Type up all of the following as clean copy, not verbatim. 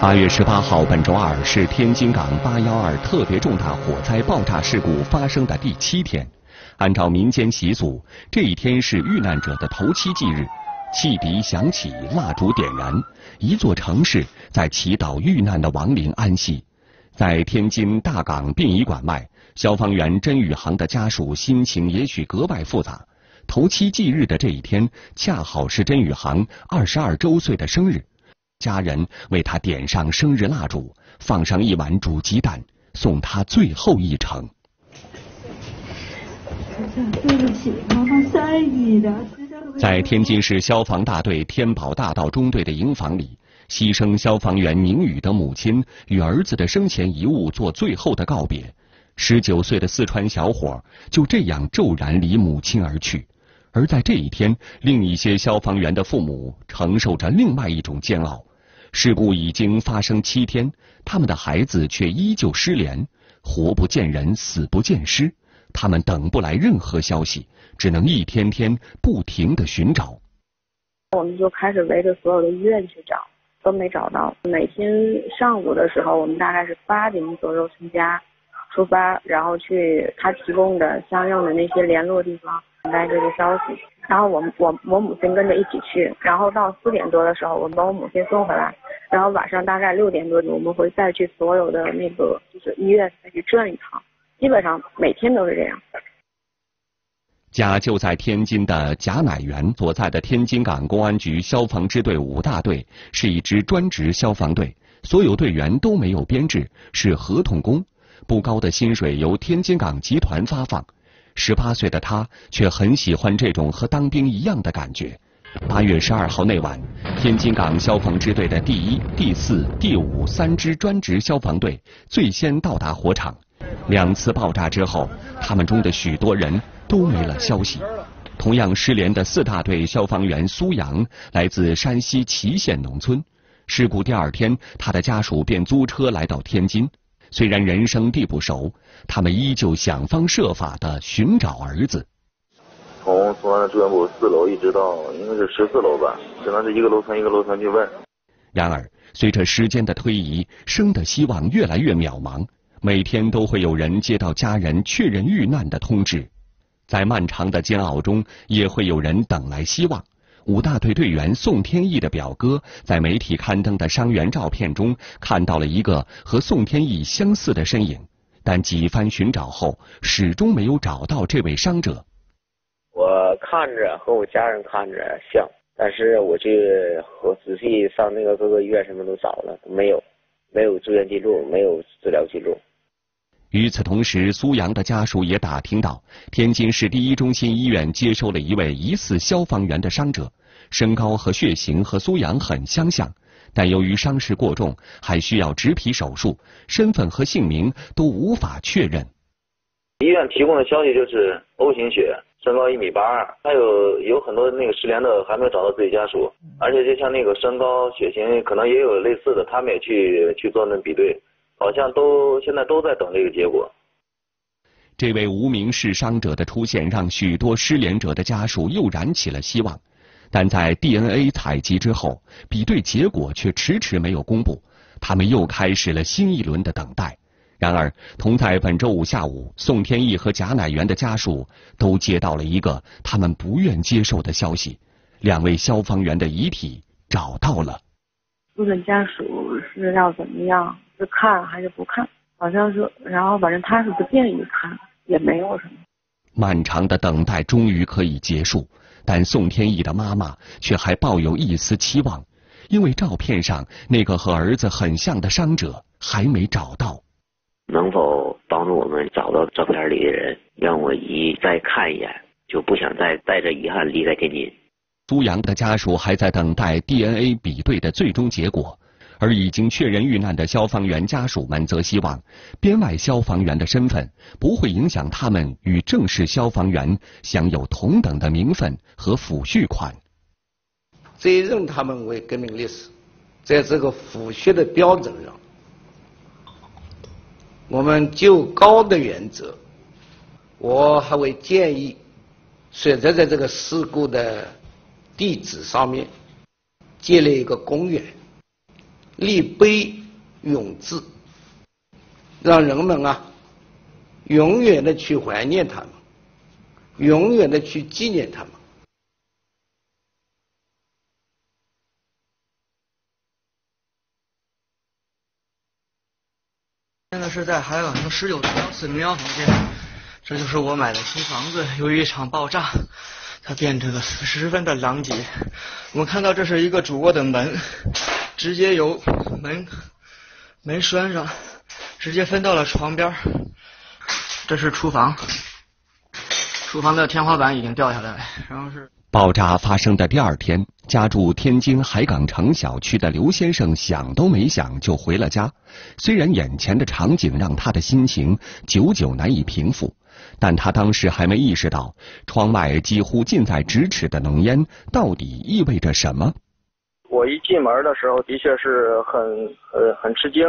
8月18号，本周二是天津港812特别重大火灾爆炸事故发生的第7天。按照民间习俗，这一天是遇难者的头七忌日，汽笛响起，蜡烛点燃，一座城市在祈祷遇难的亡灵安息。在天津大港殡仪馆外，消防员甄宇航的家属心情也许格外复杂。头七忌日的这一天，恰好是甄宇航22周岁的生日。家人为他点上生日蜡烛，放上一碗煮鸡蛋，送他最后一程。对不起，妈妈爱你的。在天津市消防大队天宝大道中队的营房里，牺牲消防员宁宇的母亲与儿子的生前遗物做最后的告别。19岁的四川小伙就这样骤然离母亲而去。而在这一天，另一些消防员的父母承受着另外一种煎熬。事故已经发生7天，他们的孩子却依旧失联，活不见人，死不见尸。他们等不来任何消息，只能一天天不停地寻找。我们就开始围着所有的医院去找，都没找到。每天上午的时候，我们大概是8点左右从家出发，然后去他提供的相应的那些联络地方等待这个消息。然后我母亲跟着一起去，然后到4点多的时候，我们把我母亲送回来，然后晚上大概6点多我们会再去所有的那个就是医院再去转一趟，基本上每天都是这样。家就在天津的贾乃元所在的天津港公安局消防支队5大队是一支专职消防队，所有队员都没有编制，是合同工，不高的薪水由天津港集团发放。18岁的他却很喜欢这种和当兵一样的感觉。8月12号那晚，天津港消防支队的第1、第4、第5 3支专职消防队最先到达火场。2次爆炸之后，他们中的许多人都没了消息。同样失联的4大队消防员苏阳来自山西祁县农村。事故第2天，他的家属便租车来到天津。虽然人生地不熟，他们依旧想方设法地寻找儿子。从安的住院部4楼一直到应该是14楼吧，只能是一个楼层一个楼层去问。然而，随着时间的推移，生的希望越来越渺茫。每天都会有人接到家人确认遇难的通知，在漫长的煎熬中，也会有人等来希望。5大队队员宋天翼的表哥在媒体刊登的伤员照片中看到了一个和宋天翼相似的身影，但几番寻找后，始终没有找到这位伤者。我看着和我家人看着像，但是我去和仔细上那个各个医院什么都找了，没有住院记录，没有治疗记录。与此同时，苏阳的家属也打听到，天津市第1中心医院接收了一位疑似消防员的伤者，身高和血型和苏阳很相像，但由于伤势过重，还需要植皮手术，身份和姓名都无法确认。医院提供的消息就是 O 型血，身高1.82米，还有很多那个失联的还没有找到自己家属，而且就像那个身高血型可能也有类似的，他们也去做那比对。好像现在都在等这个结果。这位无名氏伤者的出现，让许多失联者的家属又燃起了希望，但在 DNA 采集之后，比对结果却迟迟没有公布，他们又开始了新一轮的等待。然而，同在本周5下午，宋天翼和贾乃元的家属都接到了一个他们不愿接受的消息：2位消防员的遗体找到了。问问家属是要怎么样，是看还是不看？好像是，然后反正他是不建议看，也没有什么。漫长的等待终于可以结束，但宋天翼的妈妈却还抱有一丝期望，因为照片上那个和儿子很像的伤者还没找到。能否帮助我们找到照片里的人，让我姨再看一眼，就不想再带着遗憾离开天津。苏阳的家属还在等待 DNA 比对的最终结果，而已经确认遇难的消防员家属们则希望，编外消防员的身份不会影响他们与正式消防员享有同等的名分和抚恤款。再认他们为革命烈士，在这个抚恤的标准上，我们就高的原则，我还会建议选择在这个事故的地址上面建立一个公园，立碑永志，让人们永远的去怀念他们，永远的去纪念他们。现在是在海港城19条401房间，这就是我买的新房子。由于一场爆炸，它变得十分的狼藉。我们看到这是一个主卧的门，直接由门栓上，直接分到了床边。这是厨房，厨房的天花板已经掉下来了，然后是。爆炸发生的第二天，家住天津海港城小区的刘先生想都没想就回了家。虽然眼前的场景让他的心情久久难以平复，但他当时还没意识到窗外几乎近在咫尺的浓烟到底意味着什么。我一进门的时候的确是很吃惊，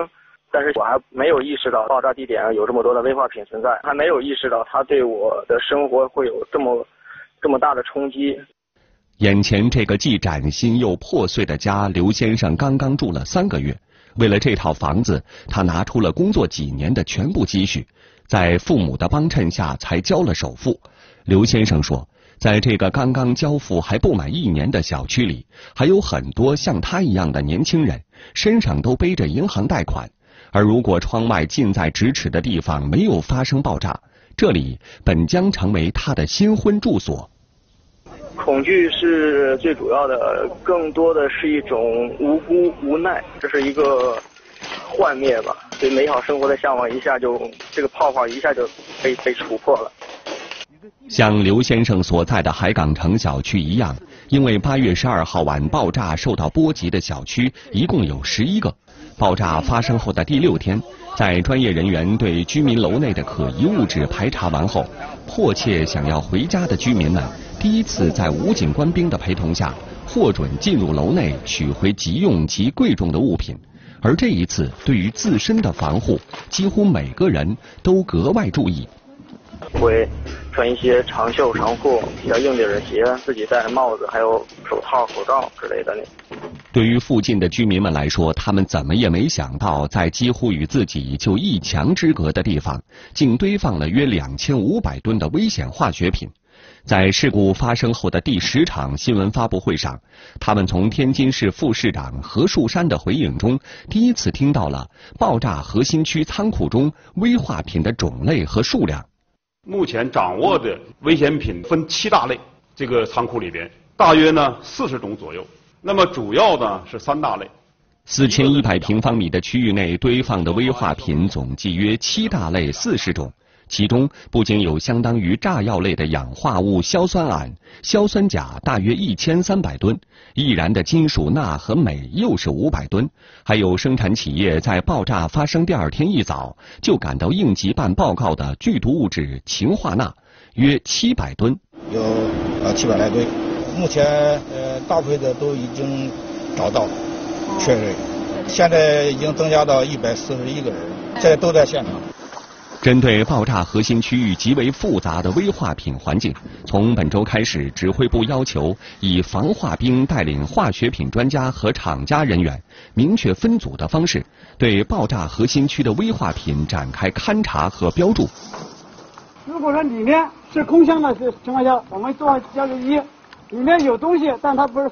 但是我还没有意识到爆炸地点有这么多的危化品存在，还没有意识到它对我的生活会有这么大的冲击。眼前这个既崭新又破碎的家，刘先生刚刚住了3个月。为了这套房子，他拿出了工作几年的全部积蓄，在父母的帮衬下才交了首付。刘先生说，在这个刚刚交付还不满1年的小区里，还有很多像他一样的年轻人，身上都背着银行贷款。而如果窗外近在咫尺的地方没有发生爆炸，这里本将成为他的新婚住所。恐惧是最主要的，更多的是一种无辜无奈，这是一个幻灭吧，对美好生活的向往这个泡泡一下就被戳破了。像刘先生所在的海港城小区一样，因为8月12号晚爆炸受到波及的小区一共有11个。爆炸发生后的第6天，在专业人员对居民楼内的可疑物质排查完后，迫切想要回家的居民们第一次在武警官兵的陪同下获准进入楼内取回急用及贵重的物品。而这一次对于自身的防护，几乎每个人都格外注意，会穿一些长袖长裤比较硬点的鞋，自己戴帽子还有手套口罩之类的。对于附近的居民们来说，他们怎么也没想到，在几乎与自己就1墙之隔的地方，竟堆放了约2500吨的危险化学品。在事故发生后的第10场新闻发布会上，他们从天津市副市长何树山的回应中，第一次听到了爆炸核心区仓库中危化品的种类和数量。目前掌握的危险品分7大类，这个仓库里边大约40种左右。那么主要是3大类。4100平方米的区域内堆放的危化品总计约7大类40种。其中不仅有相当于炸药类的氧化物硝酸铵、硝酸钾大约1300吨，易燃的金属钠和镁又是500吨，还有生产企业在爆炸发生第2天一早就赶到应急办报告的剧毒物质氰化钠，约700吨，有700来吨。目前大部分的都已经找到确认，现在已经增加到141个人，现在都在现场。针对爆炸核心区域极为复杂的危化品环境，从本周开始，指挥部要求以防化兵带领化学品专家和厂家人员，明确分组的方式，对爆炸核心区的危化品展开勘查和标注。如果说里面是空箱的情况下，我们做标注1；里面有东西，但它不是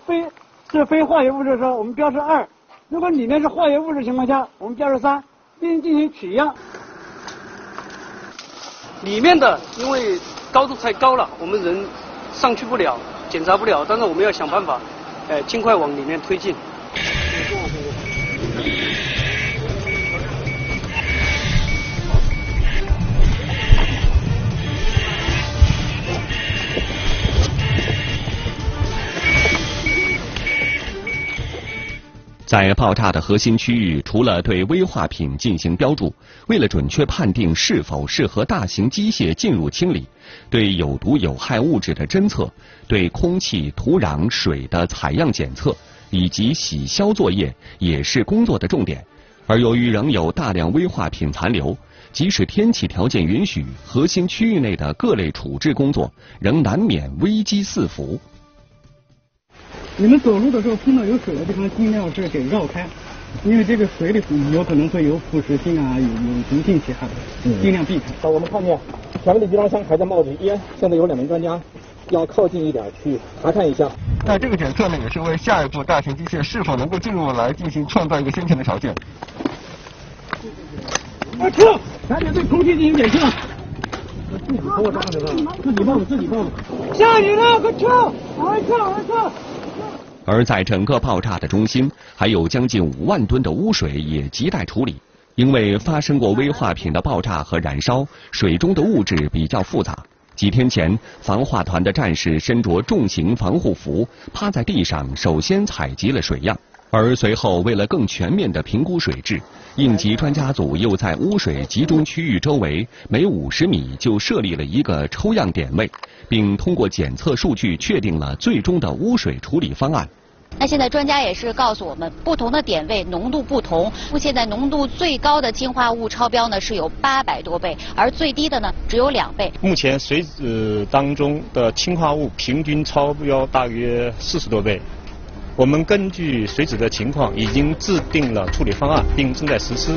非化学物质的时候，我们标示2；如果里面是化学物质情况下，我们标示3，并进行取样。里面的因为高度太高了，我们人上去不了，检查不了，但是我们要想办法，尽快往里面推进。在爆炸的核心区域，除了对危化品进行标注，为了准确判定是否适合大型机械进入清理，对有毒有害物质的侦测，对空气、土壤、水的采样检测，以及洗消作业也是工作的重点。而由于仍有大量危化品残留，即使天气条件允许，核心区域内的各类处置工作仍难免危机四伏。你们走路的时候碰到有水的地方，尽量是给绕开，因为这个水里有可能会有腐蚀性啊，有毒性其他的，尽量避开。我们看见前面的集装箱还在冒着烟，现在有2名专家要靠近一点去查看一下。那这个检测呢，也是为下一步大型机械是否能够进入来进行创造一个先前的条件。撤！赶紧对空气进行检测。自己报。下雨了，快撤！往外撤！而在整个爆炸的中心，还有将近5万吨的污水也亟待处理。因为发生过危化品的爆炸和燃烧，水中的物质比较复杂。几天前，防化团的战士身着重型防护服，趴在地上首先采集了水样。而随后，为了更全面地评估水质，应急专家组又在污水集中区域周围每50米就设立了一个抽样点位，并通过检测数据确定了最终的污水处理方案。那现在专家也是告诉我们，不同的点位浓度不同。现在浓度最高的氰化物超标呢是有800多倍，而最低的呢只有2倍。目前水质当中的氰化物平均超标大约40多倍。我们根据水质的情况，已经制定了处理方案，并正在实施。